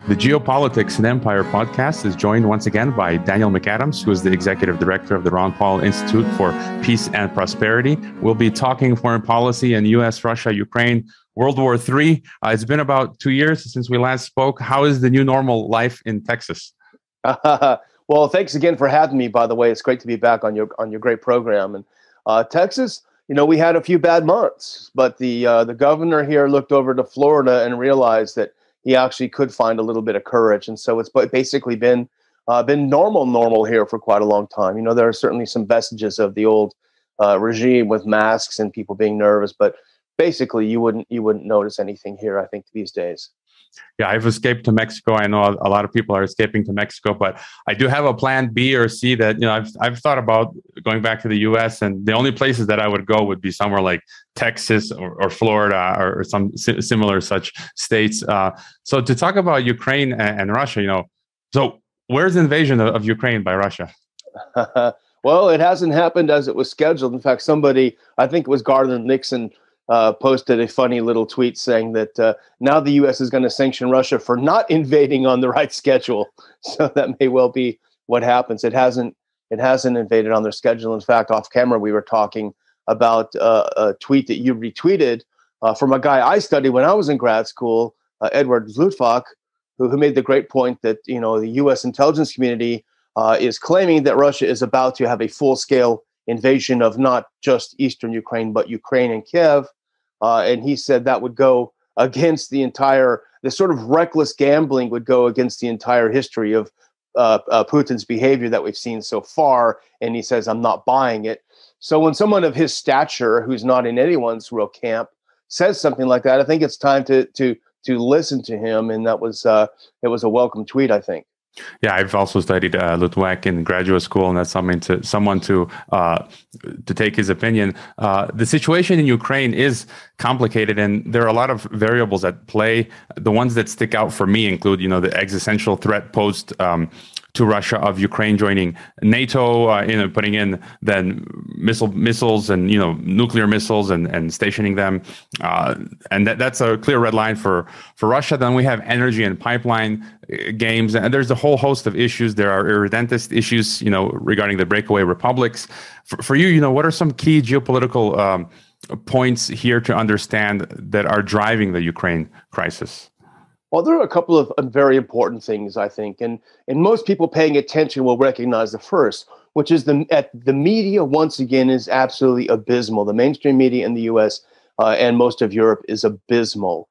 The Geopolitics and Empire podcast is joined once again by Daniel McAdams, who is the executive director of the Ron Paul Institute for Peace and Prosperity. We'll be talking foreign policy and U.S., Russia, Ukraine, World War III. It's been about 2 years since we last spoke. How is the new normal life in Texas? Well, thanks again for having me, by the way. It's great to be back on your great program. And Texas, we had a few bad months, but the governor here looked over to Florida and realized that he actually could find a little bit of courage. And so it's basically been normal here for quite a long time. There are certainly some vestiges of the old regime with masks and people being nervous, but basically you wouldn't notice anything here, I think, these days. Yeah, I've escaped to Mexico. I know a lot of people are escaping to Mexico, but I do have a plan B or C that, I've thought about going back to the U.S. and the only places that I would go would be somewhere like Texas or Florida or some similar such states. So to talk about Ukraine and Russia, so where's the invasion of Ukraine by Russia? Well, it hasn't happened as it was scheduled. In fact, somebody, I think it was Garland Nixon, posted a funny little tweet saying that now the U.S. is going to sanction Russia for not invading on the right schedule. So that may well be what happens. It hasn't invaded on their schedule. In fact, off camera, we were talking about a tweet that you retweeted from a guy I studied when I was in grad school, Edward Zlutvak, who made the great point that the U.S. intelligence community is claiming that Russia is about to have a full-scale invasion of not just eastern Ukraine, but Ukraine and Kiev. And he said that would go against this sort of reckless gambling would go against the entire history of Putin's behavior that we've seen so far. And he says, I'm not buying it. So when someone of his stature, who's not in anyone's real camp, says something like that, I think it's time to listen to him. And it was a welcome tweet, I think. Yeah, I've also studied Luttwak in graduate school, and that's someone to take his opinion. The situation in Ukraine is complicated, and there are a lot of variables at play. The ones that stick out for me include, the existential threat posed to Russia of Ukraine joining NATO, putting in then missiles and nuclear missiles and stationing them, and that's a clear red line for Russia. Then we have energy and pipeline games, and there's a whole host of issues. There are irredentist issues, regarding the breakaway republics. For you, what are some key geopolitical points here to understand that are driving the Ukraine crisis? Well, there are a couple of very important things, I think, and most people paying attention will recognize the first, which is the media once again is absolutely abysmal. The mainstream media in the U.S. And most of Europe is abysmal.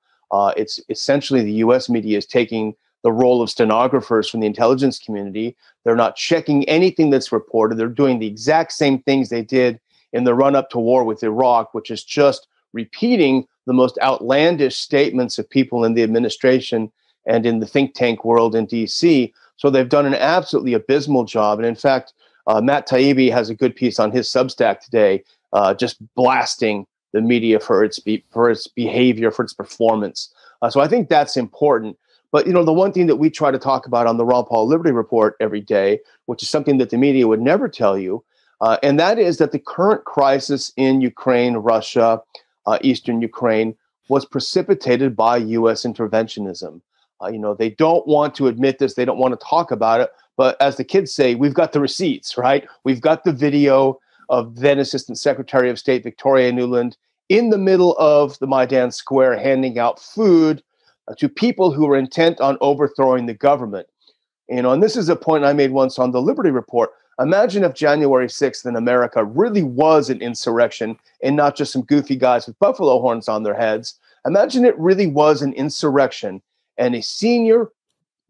It's essentially the U.S. media is taking the role of stenographers from the intelligence community. They're not checking anything that's reported. They're doing the exact same things they did in the run-up to war with Iraq, which is just repeating the most outlandish statements of people in the administration and in the think tank world in D.C. So they've done an absolutely abysmal job. And in fact, Matt Taibbi has a good piece on his Substack today, just blasting the media for its behavior, for its performance. So I think that's important. But, the one thing that we try to talk about on the Ron Paul Liberty Report every day, which is something that the media would never tell you, and that is that the current crisis in Ukraine, Russia, eastern Ukraine, was precipitated by U.S. interventionism. They don't want to admit this. They don't want to talk about it. But as the kids say, we've got the receipts, right? We've got the video of then Assistant Secretary of State Victoria Nuland in the middle of the Maidan Square handing out food to people who were intent on overthrowing the government. And this is a point I made once on the Liberty Report. Imagine if January 6th in America really was an insurrection and not just some goofy guys with buffalo horns on their heads. Imagine it really was an insurrection and a senior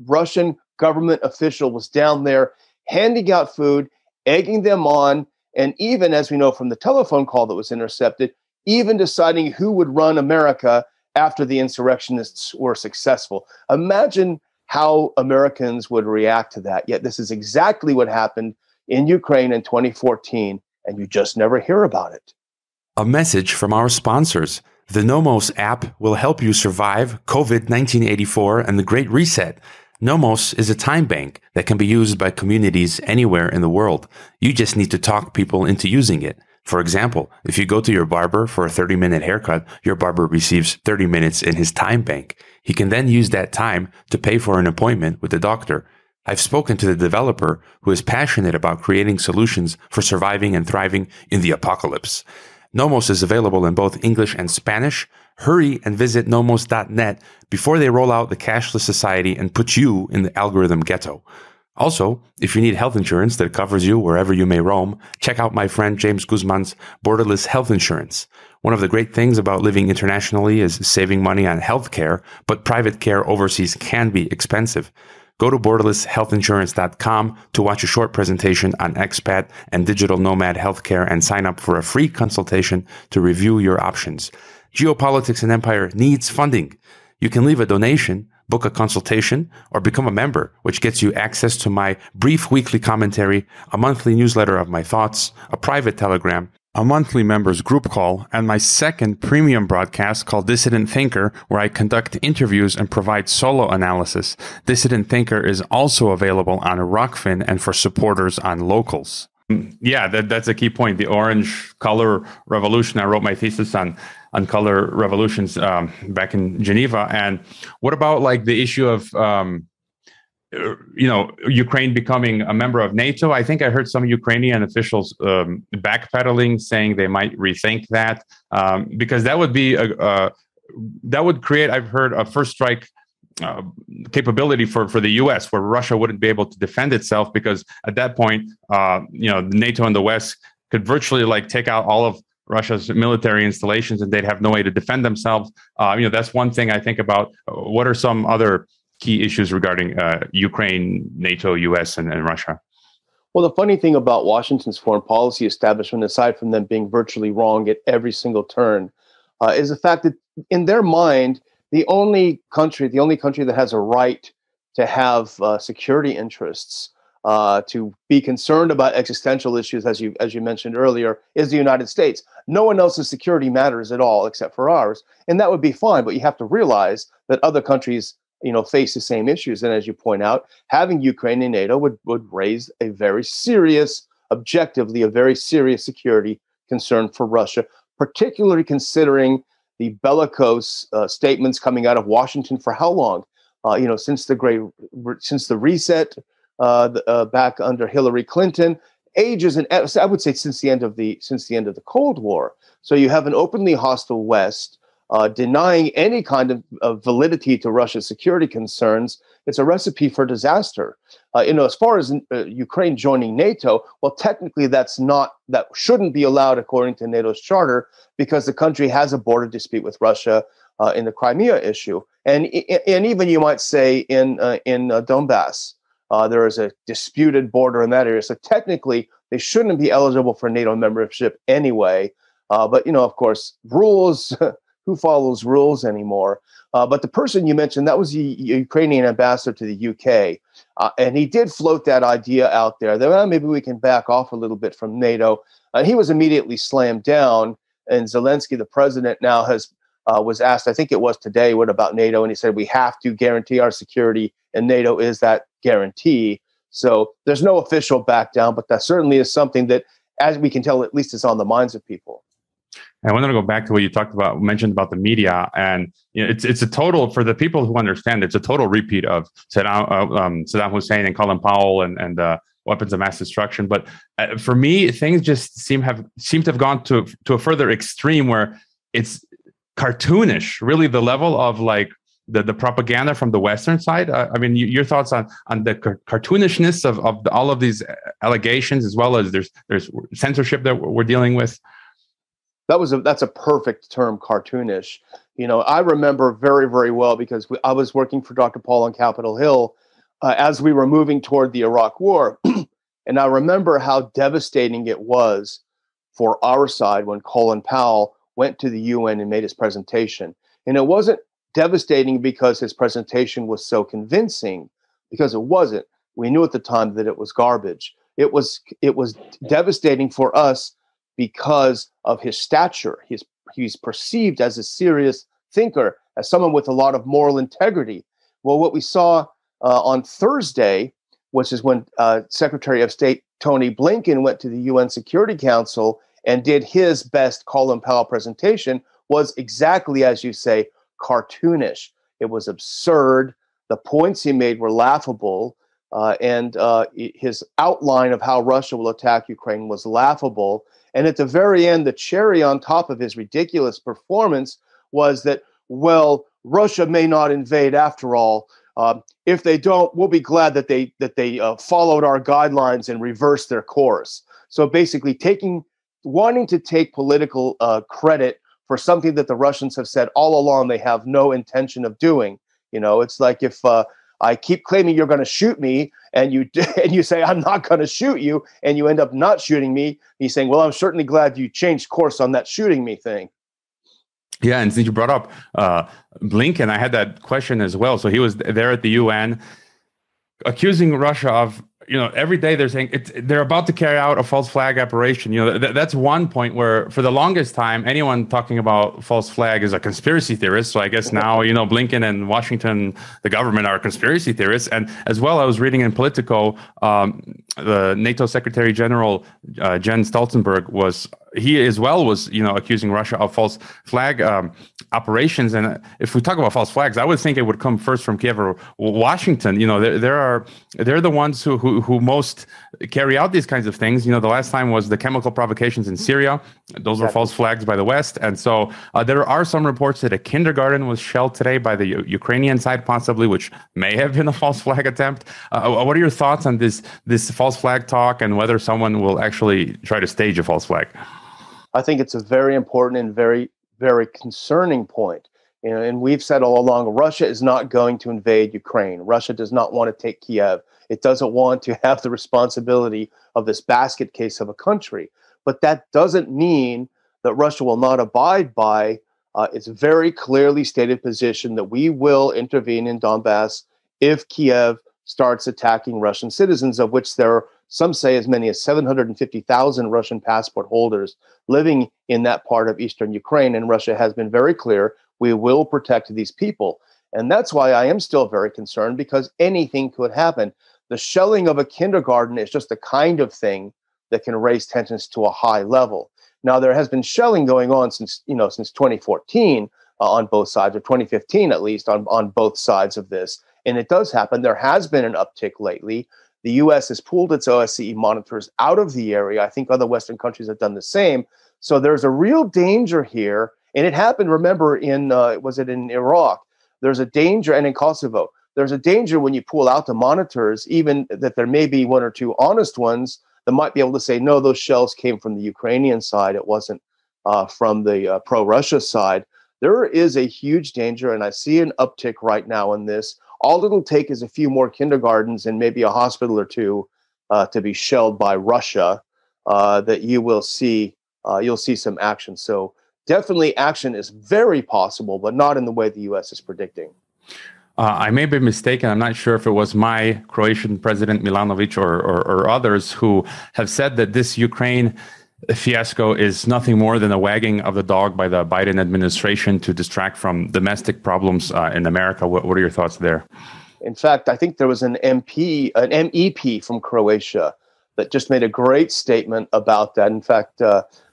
Russian government official was down there handing out food, egging them on, and even, as we know from the telephone call that was intercepted, even deciding who would run America after the insurrectionists were successful. Imagine how Americans would react to that. Yet this is exactly what happened in Ukraine in 2014, and you just never hear about it. A message from our sponsors. The Nomos app will help you survive COVID-1984 and the Great Reset. Nomos is a time bank that can be used by communities anywhere in the world. You just need to talk people into using it. For example, if you go to your barber for a 30-minute haircut, your barber receives 30 minutes in his time bank. He can then use that time to pay for an appointment with the doctor. I've spoken to the developer who is passionate about creating solutions for surviving and thriving in the apocalypse. Nomos is available in both English and Spanish. Hurry and visit nomos.net before they roll out the cashless society and put you in the algorithm ghetto. Also, if you need health insurance that covers you wherever you may roam, check out my friend James Guzman's Borderless Health Insurance. One of the great things about living internationally is saving money on health care, but private care overseas can be expensive. Go to borderlesshealthinsurance.com to watch a short presentation on expat and digital nomad healthcare and sign up for a free consultation to review your options. Geopolitics and Empire needs funding. You can leave a donation, book a consultation, or become a member, which gets you access to my brief weekly commentary, a monthly newsletter of my thoughts, a private telegram, a monthly members group call, and my second premium broadcast called Dissident Thinker, where I conduct interviews and provide solo analysis. Dissident Thinker is also available on Rockfin and for supporters on Locals. Yeah, that's a key point. The orange color revolution. I wrote my thesis on color revolutions back in Geneva. And what about like the issue of Ukraine becoming a member of NATO? I think I heard some Ukrainian officials backpedaling, saying they might rethink that because that would be that would create, I've heard, a first strike capability for the U.S., where Russia wouldn't be able to defend itself, because at that point, NATO and the West could virtually like take out all of Russia's military installations, and they'd have no way to defend themselves. That's one thing I think about. What are some other key issues regarding Ukraine, NATO, U.S., and Russia? Well, the funny thing about Washington's foreign policy establishment, aside from them being virtually wrong at every single turn, is the fact that in their mind, the only country that has a right to have security interests, to be concerned about existential issues, as you mentioned earlier, is the United States. No one else's security matters at all except for ours, and that would be fine. But you have to realize that other countries, face the same issues. And as you point out, having Ukraine in NATO would raise a very serious, objectively, a very serious security concern for Russia, particularly considering the bellicose statements coming out of Washington for how long? Since the reset back under Hillary Clinton, ages, and I would say since the end of the Cold War. So you have an openly hostile West denying any kind of validity to Russia's security concerns. It's a recipe for disaster. As far as Ukraine joining NATO, well, technically that shouldn't be allowed according to NATO's charter, because the country has a border dispute with Russia in the Crimea issue, and even you might say in Donbass, there is a disputed border in that area. So technically, they shouldn't be eligible for NATO membership anyway. But of course, rules. Who follows rules anymore? But the person you mentioned, that was the Ukrainian ambassador to the UK. And he did float that idea out there that maybe we can back off a little bit from NATO. And he was immediately slammed down. And Zelensky, the president, now was asked, I think it was today, what about NATO? And he said, we have to guarantee our security, and NATO is that guarantee. So there's no official back down, but that certainly is something that, as we can tell, at least is on the minds of people. I want to go back to what you mentioned about the media, and it's a total, for the people who understand, it's a total repeat of Saddam Hussein and Colin Powell and weapons of mass destruction. But for me, things just seem to have gone to a further extreme, where it's cartoonish, really, the level of like the propaganda from the Western side. Your thoughts on the cartoonishness of all of these allegations, as well as there's censorship that we're dealing with. That's a perfect term, cartoonish. I remember very, very well, because I was working for Dr. Paul on Capitol Hill as we were moving toward the Iraq War. And I remember how devastating it was for our side when Colin Powell went to the UN and made his presentation. And it wasn't devastating because his presentation was so convincing, because it wasn't. We knew at the time that it was garbage. It was devastating for us because of his stature. He's perceived as a serious thinker, as someone with a lot of moral integrity. Well, what we saw on Thursday, which is when Secretary of State Tony Blinken went to the UN Security Council and did his best Colin Powell presentation, was exactly, as you say, cartoonish. It was absurd. The points he made were laughable. And his outline of how Russia will attack Ukraine was laughable. And at the very end, the cherry on top of his ridiculous performance was that, well, Russia may not invade after all. If they don't, we'll be glad that they followed our guidelines and reversed their course. So basically, wanting to take political credit for something that the Russians have said all along they have no intention of doing. It's like if I keep claiming you're going to shoot me, and you say I'm not going to shoot you, and you end up not shooting me. He's saying, well, I'm certainly glad you changed course on that shooting me thing. Yeah, and since you brought up Blinken, I had that question as well. So he was there at the UN accusing Russia of, every day they're saying they're about to carry out a false flag operation. That's one point where for the longest time, anyone talking about false flag is a conspiracy theorist. So I guess now, Blinken and Washington, the government, are conspiracy theorists. And as well, I was reading in Politico, the NATO Secretary General, Jens Stoltenberg, was accusing Russia of false flag operations. And if we talk about false flags, I would think it would come first from Kiev or Washington. They're the ones who most carry out these kinds of things. The last time was the chemical provocations in Syria. Those were false flags by the West. And so there are some reports that a kindergarten was shelled today by the Ukrainian side, possibly, which may have been a false flag attempt. What are your thoughts on this false flag talk and whether someone will actually try to stage a false flag? I think it's a very important and very, very concerning point. And we've said all along, Russia is not going to invade Ukraine. Russia does not want to take Kiev. It doesn't want to have the responsibility of this basket case of a country. But that doesn't mean that Russia will not abide by its very clearly stated position that we will intervene in Donbass if Kiev starts attacking Russian citizens, of which there are, some say, as many as 750,000 Russian passport holders living in that part of eastern Ukraine. And Russia has been very clear, we will protect these people. And that's why I am still very concerned, because anything could happen. The shelling of a kindergarten is just the kind of thing that can raise tensions to a high level. Now, there has been shelling going on since 2014 on both sides, or 2015 at least, on both sides of this. And it does happen. There has been an uptick lately. The U.S. has pulled its OSCE monitors out of the area. I think other Western countries have done the same. So there's a real danger here. And it happened, remember, was it in Iraq? There's a danger, and in Kosovo. There's a danger when you pull out the monitors, even that there may be one or two honest ones that might be able to say, no, those shells came from the Ukrainian side. It wasn't from the pro-Russia side. There is a huge danger, and I see an uptick right now in this. All it'll take is a few more kindergartens and maybe a hospital or two to be shelled by Russia, that you'll see some action. So definitely action is very possible, but not in the way the U.S. is predicting. I may be mistaken. I'm not sure if it was my Croatian president Milanovic or others who have said that this Ukraine fiasco is nothing more than a wagging of the dog by the Biden administration to distract from domestic problems in America. What are your thoughts there? In fact, I think there was an MEP from Croatia that just made a great statement about that. In fact,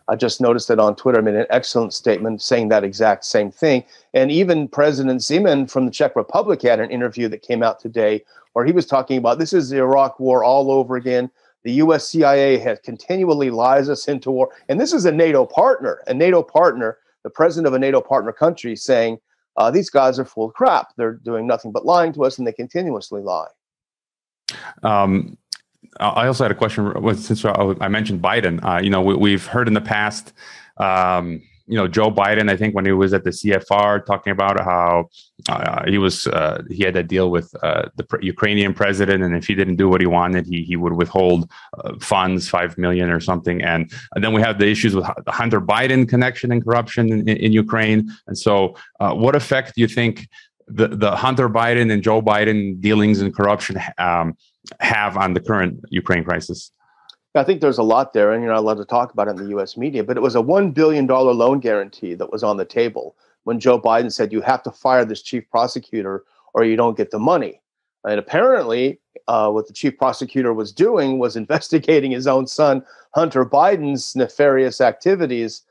I just noticed it on Twitter, made an excellent statement saying that exact same thing. And even President Zeman from the Czech Republic had an interview that came out today where he was talking about this is the Iraq war all over again. The U.S. CIA has continually lies us into war. And this is a NATO partner, the president of a NATO partner country saying, these guys are full of crap. They're doing nothing but lying to us, and they continuously lie. I also had a question since I mentioned Biden. We've heard in the past, Joe Biden, I think when he was at the CFR talking about how he had a deal with the Ukrainian president, and if he didn't do what he wanted, he would withhold funds, $5 million or something. And then we have the issues with the Hunter Biden connection and corruption in Ukraine. And so what effect do you think the Hunter Biden and Joe Biden dealings and corruption have on the current Ukraine crisis? I think there's a lot there, and you're not allowed to talk about it in the U.S. media, but it was a $1 billion loan guarantee that was on the table when Joe Biden said, you have to fire this chief prosecutor or you don't get the money. And apparently what the chief prosecutor was doing was investigating his own son, Hunter Biden's nefarious activities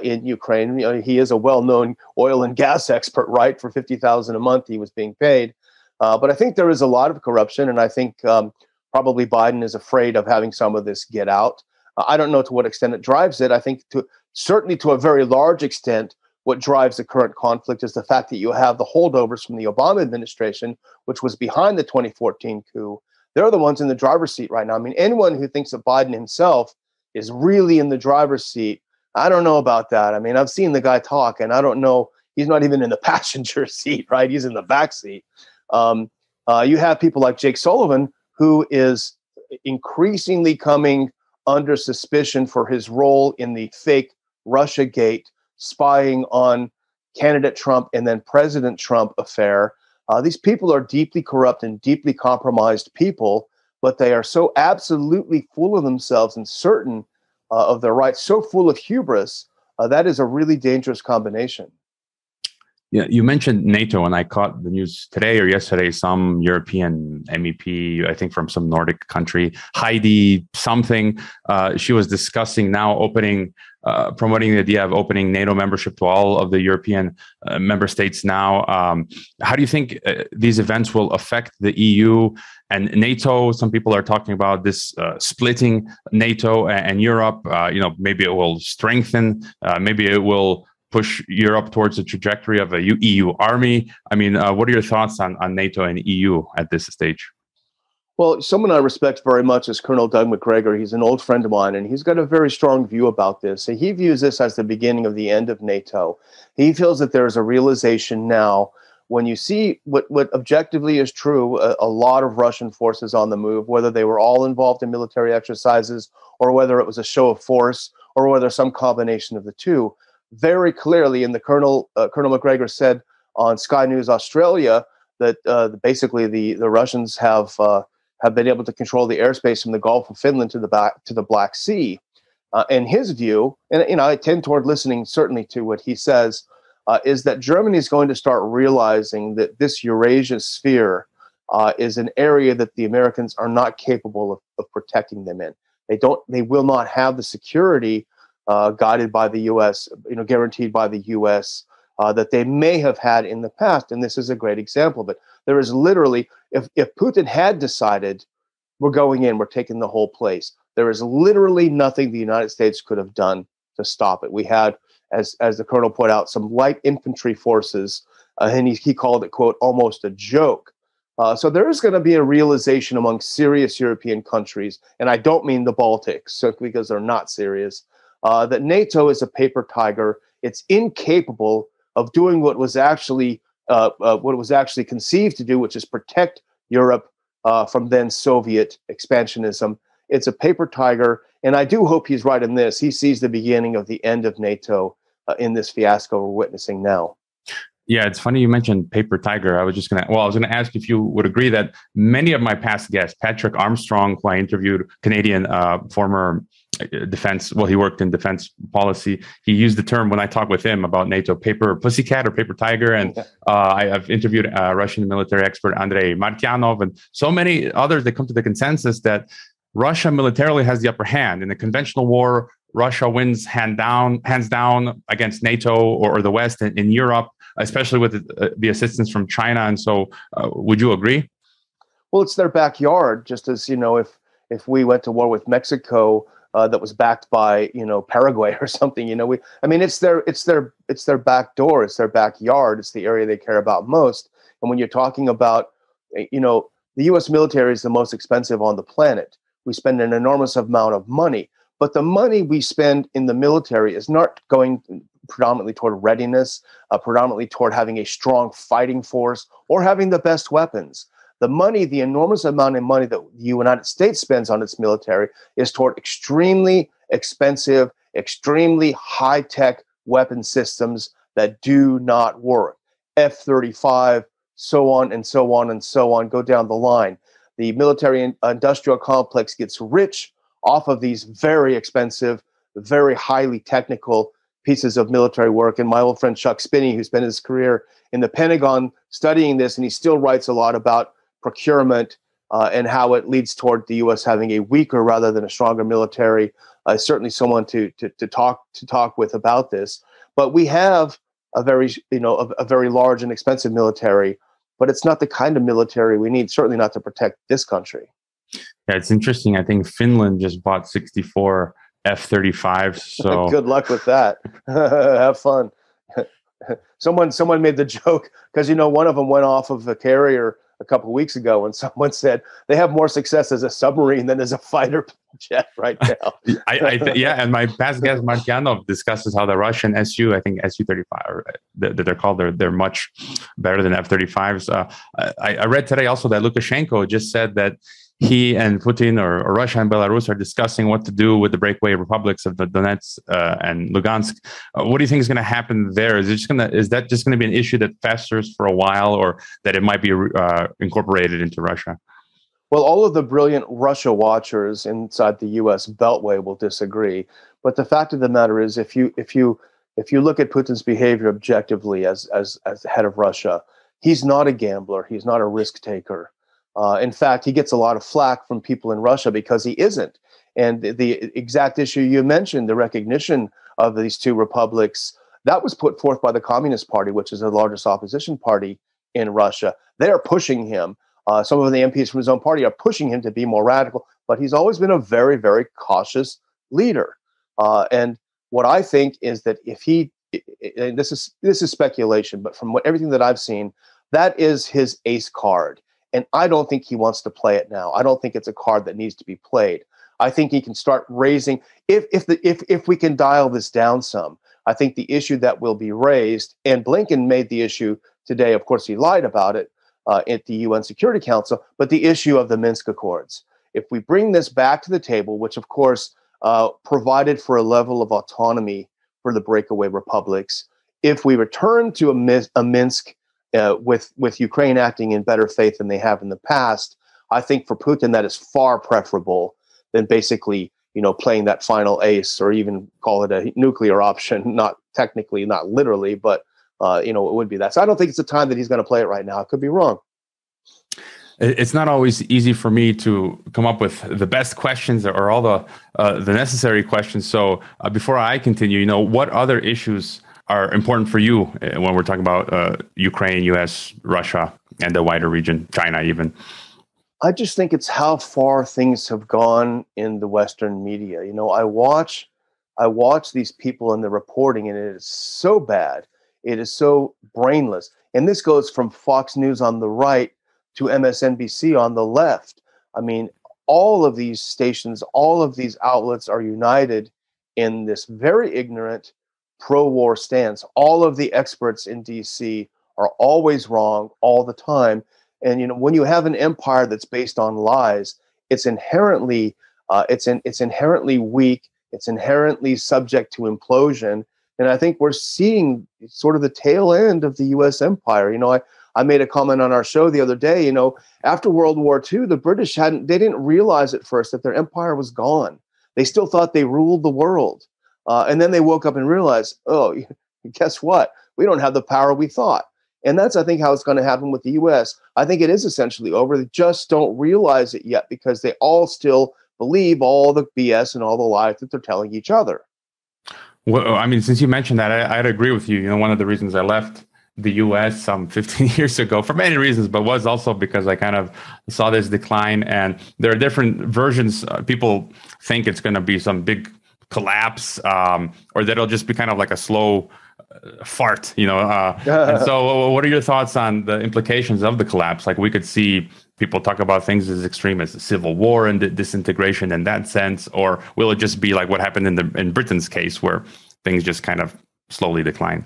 in Ukraine. He is a well-known oil and gas expert, right? For $50,000 a month, he was being paid. But I think there is a lot of corruption, and I think probably Biden is afraid of having some of this get out. I don't know to what extent it drives it. I think certainly to a very large extent, what drives the current conflict is the fact that you have the holdovers from the Obama administration, which was behind the 2014 coup. They're the ones in the driver's seat right now. I mean, anyone who thinks that Biden himself is really in the driver's seat, I don't know about that. I mean, I've seen the guy talk, and I don't know. He's not even in the passenger seat, right? He's in the back seat. You have people like Jake Sullivan, who is increasingly coming under suspicion for his role in the fake Russiagate spying on candidate Trump and then President Trump affair. These people are deeply corrupt and deeply compromised people, but they are so absolutely full of themselves and certain of their rights, so full of hubris. That is a really dangerous combination. Yeah, you mentioned NATO, and I caught the news today or yesterday. Some European MEP, I think from some Nordic country, Heidi something, she was discussing now promoting the idea of opening NATO membership to all of the European member states now. How do you think these events will affect the EU and NATO? Some people are talking about this splitting NATO and Europe. Maybe it will strengthen, maybe it will push Europe towards the trajectory of a EU army. I mean, what are your thoughts on NATO and EU at this stage? Well, someone I respect very much is Colonel Doug McGregor. He's an old friend of mine, and he's got a very strong view about this. He views this as the beginning of the end of NATO. He feels that there is a realization now, when you see what objectively is true, a lot of Russian forces on the move, whether they were all involved in military exercises or whether it was a show of force or whether some combination of the two. Very clearly, and Colonel McGregor said on Sky News Australia that basically the Russians have been able to control the airspace from the Gulf of Finland to the Black Sea. And his view, and I tend toward listening certainly to what he says, is that Germany is going to start realizing that this Eurasia sphere is an area that the Americans are not capable of protecting them in. They will not have the security guided by the U.S., guaranteed by the U.S., that they may have had in the past. And this is a great example. But there is literally, if Putin had decided, we're going in, we're taking the whole place, there is literally nothing the United States could have done to stop it. We had, as the colonel put out, some light infantry forces, and he called it, quote, almost a joke. So there is going to be a realization among serious European countries, and I don't mean the Baltics, because they're not serious, that NATO is a paper tiger. It's incapable of doing what was actually conceived to do, which is protect Europe from then Soviet expansionism. It's a paper tiger, and I do hope he's right in this. He sees the beginning of the end of NATO in this fiasco we're witnessing now. Yeah, it's funny you mentioned paper tiger. I was going to ask if you would agree that many of my past guests, Patrick Armstrong, who I interviewed, Canadian former defense, he worked in defense policy. He used the term when I talked with him about NATO, paper pussycat or paper tiger. And I've interviewed Russian military expert Andrei Martyanov and so many others that come to the consensus that Russia militarily has the upper hand. In the conventional war, Russia wins hands down against NATO or the West in Europe, especially with the assistance from China. And so would you agree? Well, it's their backyard, just as, if we went to war with Mexico, that was backed by, Paraguay or something, it's their back door, it's their backyard, it's the area they care about most. And when you're talking about, the U.S. military is the most expensive on the planet. We spend an enormous amount of money, but the money we spend in the military is not going predominantly toward readiness, predominantly toward having a strong fighting force or having the best weapons. The enormous amount of money that the United States spends on its military is toward extremely expensive, extremely high-tech weapon systems that do not work. F-35, so on and so on and so on, go down the line. The military industrial complex gets rich off of these very expensive, very highly technical pieces of military work. And my old friend Chuck Spinney, who spent his career in the Pentagon studying this, and he still writes a lot about procurement and how it leads toward the U.S. having a weaker rather than a stronger military. Certainly, someone to talk with about this. But we have a very large and expensive military, but it's not the kind of military we need. Certainly not to protect this country. Yeah, it's interesting. I think Finland just bought 64 F-35s. So good luck with that. Have fun. Someone made the joke because one of them went off of the carrier a couple of weeks ago, and someone said they have more success as a submarine than as a fighter jet right now. Yeah, and my past guest Markianov discusses how the Russian I think Su-35 that they're called, they're much better than F-35s. I read today also that Lukashenko just said that he and Putin or Russia and Belarus are discussing what to do with the breakaway republics of the Donetsk and Lugansk. What do you think is going to happen there? Is that just going to be an issue that festers for a while, or that it might be incorporated into Russia? Well, all of the brilliant Russia watchers inside the U.S. Beltway will disagree. But the fact of the matter is, if you look at Putin's behavior objectively as the head of Russia, he's not a gambler. He's not a risk taker. In fact, he gets a lot of flack from people in Russia because he isn't. And the exact issue you mentioned, the recognition of these two republics, that was put forth by the Communist Party, which is the largest opposition party in Russia. They are pushing him. Some of the MPs from his own party are pushing him to be more radical, but he's always been a very, very cautious leader. And what I think is that if he, and this is speculation, but from everything that I've seen, that is his ace card. And I don't think he wants to play it now. I don't think it's a card that needs to be played. I think he can start raising, if we can dial this down some, I think the issue that will be raised, and Blinken made the issue today, of course he lied about it at the UN Security Council, but the issue of the Minsk Accords. If we bring this back to the table, which of course provided for a level of autonomy for the breakaway republics, if we return to a Minsk with Ukraine acting in better faith than they have in the past, I think for Putin that is far preferable than basically, playing that final ace, or even call it a nuclear option. Not technically, not literally, but it would be that. So I don't think it's the time that he's going to play it right now. I could be wrong. It's not always easy for me to come up with the best questions or all the necessary questions. So before I continue, what other issues are important for you when we're talking about Ukraine, US, Russia, and the wider region, China even? I just think it's how far things have gone in the Western media. I watch these people and the reporting, and it is so bad. It is so brainless. And this goes from Fox News on the right to MSNBC on the left. I mean, all of these stations, all of these outlets are united in this very ignorant pro-war stance. All of the experts in DC are always wrong all the time. And when you have an empire that's based on lies, it's inherently weak. It's inherently subject to implosion. And I think we're seeing sort of the tail end of the U.S. empire. I made a comment on our show the other day. After World War II, the British they didn't realize at first that their empire was gone. They still thought they ruled the world. And then they woke up and realized, oh, guess what? We don't have the power we thought. And that's, I think, how it's going to happen with the U.S. I think it is essentially over. They just don't realize it yet because they all still believe all the BS and all the lies that they're telling each other. Well, I mean, since you mentioned that, I'd agree with you. One of the reasons I left the U.S. some 15 years ago, for many reasons, but was also because I kind of saw this decline. And there are different versions. People think it's going to be some big collapse, or that it'll just be kind of like a slow fart, and so what are your thoughts on the implications of the collapse? Like, we could see people talk about things as extreme as civil war and disintegration in that sense, or will it just be like what happened in Britain's case, where things just kind of slowly decline?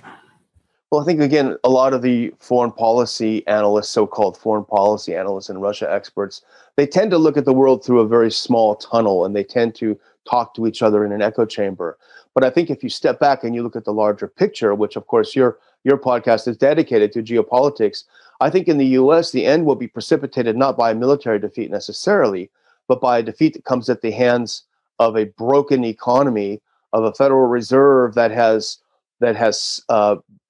Well, I think, again, a lot of the foreign policy analysts, so-called foreign policy analysts and Russia experts, they tend to look at the world through a very small tunnel, and they tend to talk to each other in an echo chamber. But I think if you step back and you look at the larger picture, which, of course, your podcast is dedicated to geopolitics, I think in the U.S., the end will be precipitated not by a military defeat necessarily, but by a defeat that comes at the hands of a broken economy, of a Federal Reserve that has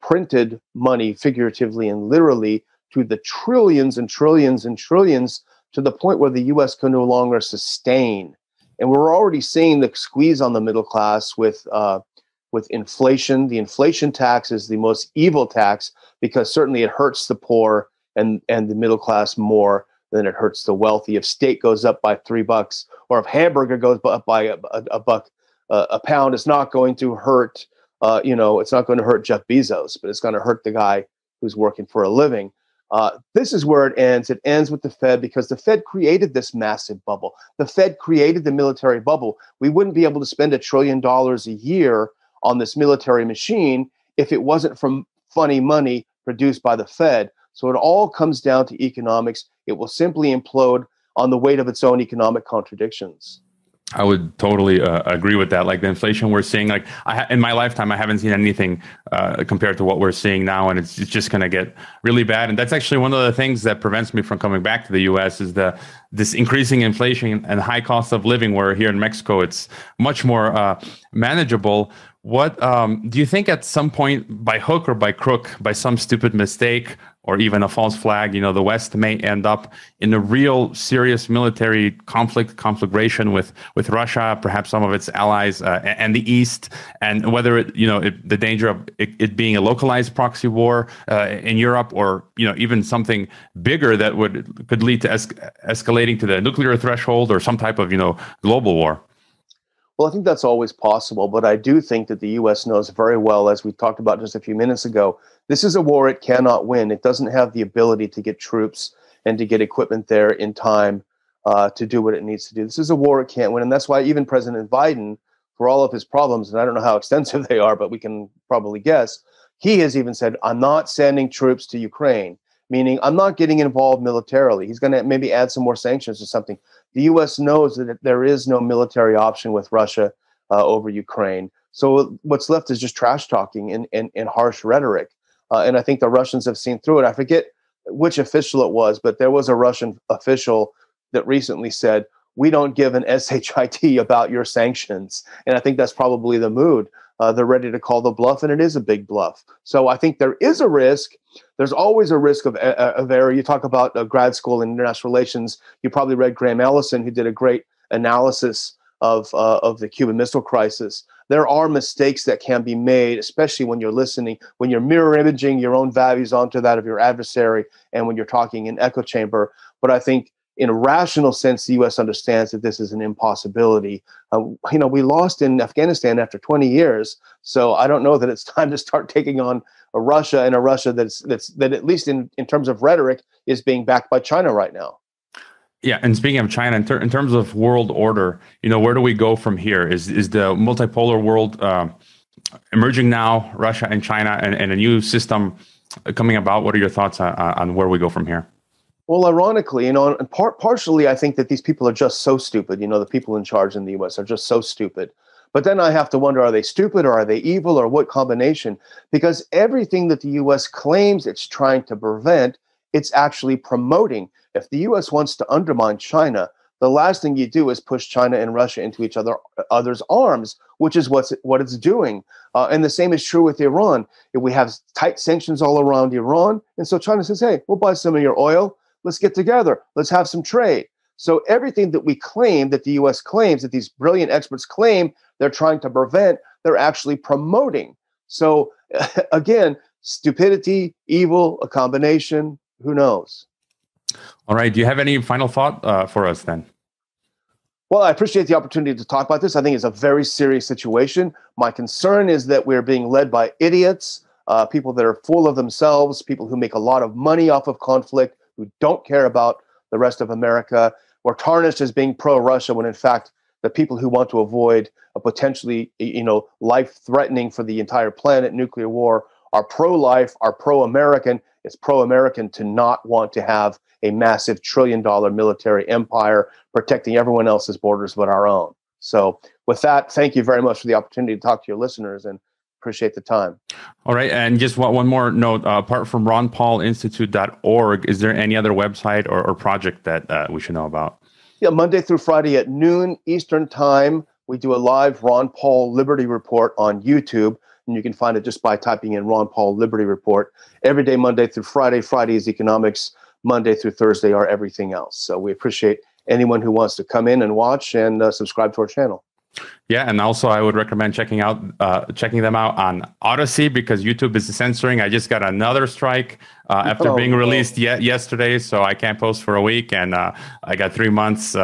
printed money figuratively and literally to the trillions and trillions and trillions to the point where the U.S. can no longer sustain. And we're already seeing the squeeze on the middle class with inflation. The inflation tax is the most evil tax because certainly it hurts the poor and the middle class more than it hurts the wealthy. If steak goes up by $3, or if hamburger goes up by a buck a pound, it's not going to hurt. It's not going to hurt Jeff Bezos, but it's going to hurt the guy who's working for a living. This is where it ends. It ends with the Fed because the Fed created this massive bubble. The Fed created the military bubble. We wouldn't be able to spend $1 trillion a year on this military machine if it wasn't from funny money produced by the Fed. So it all comes down to economics. It will simply implode on the weight of its own economic contradictions. I would totally agree with that. Like the inflation we're seeing, like in my lifetime, I haven't seen anything compared to what we're seeing now, and it's just going to get really bad. And that's actually one of the things that prevents me from coming back to the U.S. is this increasing inflation and high cost of living. Where here in Mexico, it's much more manageable. What do you think at some point, by hook or by crook, by some stupid mistake or even a false flag, the West may end up in a real serious military conflagration with Russia, perhaps some of its allies and the East, and whether the danger of it being a localized proxy war in Europe, or even something bigger that could lead to escalating to the nuclear threshold or some type of global war? Well, I think that's always possible, but I do think that the U.S. knows very well, as we talked about just a few minutes ago, this is a war it cannot win. It doesn't have the ability to get troops and to get equipment there in time to do what it needs to do. This is a war it can't win, and that's why even President Biden, for all of his problems, and I don't know how extensive they are, but we can probably guess, he has even said, I'm not sending troops to Ukraine, meaning I'm not getting involved militarily. He's going to maybe add some more sanctions or something. The U.S. knows that there is no military option with Russia over Ukraine. So what's left is just trash talking and harsh rhetoric. And I think the Russians have seen through it. I forget which official it was, but there was a Russian official that recently said, we don't give an shit about your sanctions. And I think that's probably the mood. They're ready to call the bluff, and it is a big bluff. So I think there is a risk. There's always a risk of error. You talk about grad school and international relations. You probably read Graham Allison, who did a great analysis of the Cuban Missile Crisis. There are mistakes that can be made, especially when you're listening, when you're mirror imaging your own values onto that of your adversary, and when you're talking in echo chamber. But I think in a rational sense, the U.S. understands that this is an impossibility. We lost in Afghanistan after 20 years, so I don't know that it's time to start taking on a Russia, and a Russia that at least in terms of rhetoric is being backed by China right now. Yeah, and speaking of China, in terms of world order, where do we go from here? Is the multipolar world emerging now? Russia and China and a new system coming about. What are your thoughts on where we go from here? Well, ironically, and partially, I think that these people are just so stupid. The people in charge in the U.S. are just so stupid. But then I have to wonder, are they stupid or are they evil or what combination? Because everything that the U.S. claims it's trying to prevent, it's actually promoting. If the U.S. wants to undermine China, the last thing you do is push China and Russia into each other's arms, which is what it's doing. And the same is true with Iran. If we have tight sanctions all around Iran, and so China says, hey, we'll buy some of your oil. Let's get together. Let's have some trade. So everything that we claim, that the U.S. claims, that these brilliant experts claim they're trying to prevent, they're actually promoting. So again, stupidity, evil, a combination, who knows? All right. Do you have any final thought for us then? Well, I appreciate the opportunity to talk about this. I think it's a very serious situation. My concern is that we're being led by idiots, people that are full of themselves, people who make a lot of money off of conflict, who don't care about the rest of America. We're tarnished as being pro-Russia when, in fact, the people who want to avoid a potentially, life-threatening for the entire planet nuclear war are pro-life, are pro-American. It's pro-American to not want to have a massive trillion-dollar military empire protecting everyone else's borders but our own. So with that, thank you very much for the opportunity to talk to your listeners, and appreciate the time. All right. And just one more note, apart from ronpaulinstitute.org, is there any other website or project that we should know about? Yeah, Monday through Friday at noon Eastern Time, we do a live Ron Paul Liberty Report on YouTube, and you can find it just by typing in Ron Paul Liberty Report. Every day, Monday through Friday. Friday is economics. Monday through Thursday are everything else. So we appreciate anyone who wants to come in and watch and subscribe to our channel. Yeah, and also I would recommend checking them out on Odyssey, because YouTube is censoring. I just got another strike after being released yesterday, so I can't post for a week, and I got 3 months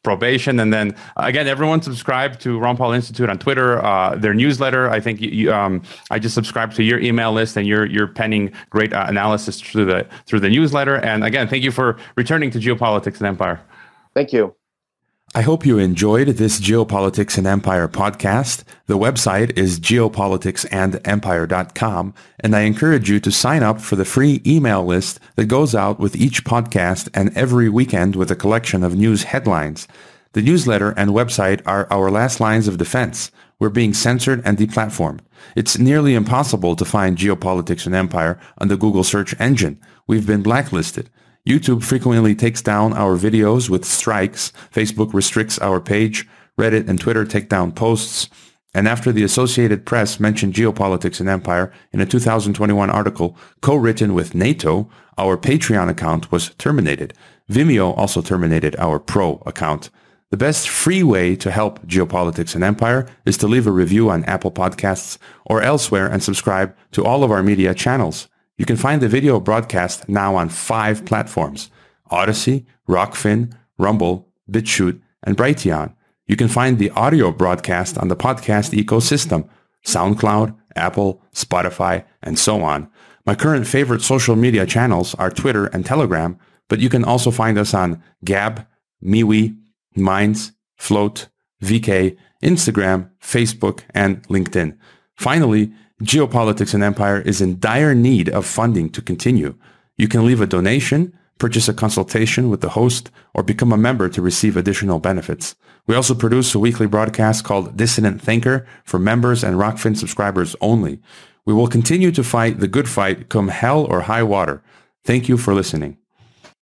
probation. And then again, everyone subscribe to Ron Paul Institute on Twitter, their newsletter. I think I just subscribed to your email list, and you're penning great analysis through the newsletter. And again, thank you for returning to Geopolitics and Empire. Thank you. I hope you enjoyed this Geopolitics and Empire podcast. The website is geopoliticsandempire.com, and I encourage you to sign up for the free email list that goes out with each podcast and every weekend with a collection of news headlines. The newsletter and website are our last lines of defense. We're being censored and deplatformed. It's nearly impossible to find Geopolitics and Empire on the Google search engine. We've been blacklisted. YouTube frequently takes down our videos with strikes. Facebook restricts our page. Reddit and Twitter take down posts. And after the Associated Press mentioned Geopolitics and Empire in a 2021 article co-written with Nato, our Patreon account was terminated. Vimeo also terminated our Pro account. The best free way to help Geopolitics and Empire is to leave a review on Apple Podcasts or elsewhere and subscribe to all of our media channels. You can find the video broadcast now on 5 platforms: Odyssey, Rockfin, Rumble, BitChute, and Brighteon. You can find the audio broadcast on the podcast ecosystem: SoundCloud, Apple, Spotify, and so on. My current favorite social media channels are Twitter and Telegram, but you can also find us on Gab, MeWe, Minds, Float, VK, Instagram, Facebook, and LinkedIn. Finally, Geopolitics and Empire is in dire need of funding to continue. You can leave a donation, purchase a consultation with the host, or become a member to receive additional benefits. We also produce a weekly broadcast called Dissident Thinker for members and Rockfin subscribers only. We will continue to fight the good fight come hell or high water. Thank you for listening.